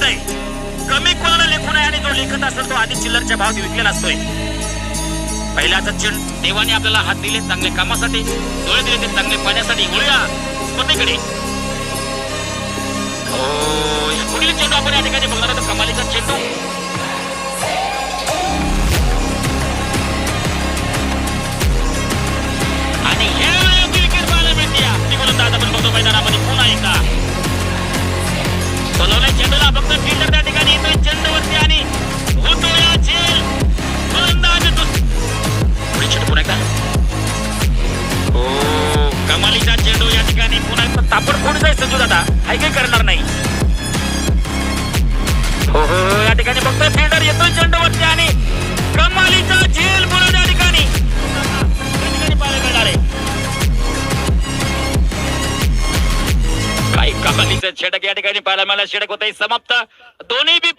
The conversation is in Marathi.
नये, कमी कोणाला लेखू नये आणि जो लेखत असेल तो आधी चिल्लरच्या भावात विकलेला असतोय. पहिल्याचा चेंडू देवाने आपल्याला हात दिले चांगल्या कामासाठी, डोळे दिले ते चांगले पाण्यासाठी. वळूया स्पर्धेकडे. पुढील चेंडू आपण या ठिकाणी बघणार आहोत. कमालीचा चेंडू आणि हे विकेट पाहायला मिळते. गोलंदाज आपण बघतो मैदानामध्ये पुन्हा एकदा बोलवलाय चेंडूला. फक्त फिल्डर त्या ठिकाणी येतोय चेंडूवरती आणि होतो या झेल. गोलंदाज पुढे चेंडू पुन्हा एकदा. हो कमालीचा चेंडू या ठिकाणी पुन्हा एकदा ताबडतोब जाईल. संजू दादा काही काही करणार नाही. हो हो या ठिकाणी फक्त फिल्डर येतोय चेंडूवरती आणि कमालीचा झेल पुन्हा त्या ठिकाणी पाहायला मिळणार आहे. काही कमालीचं षटक या ठिकाणी पाहायला मिळालं. षटक होतंय समाप्त. दोन्ही बी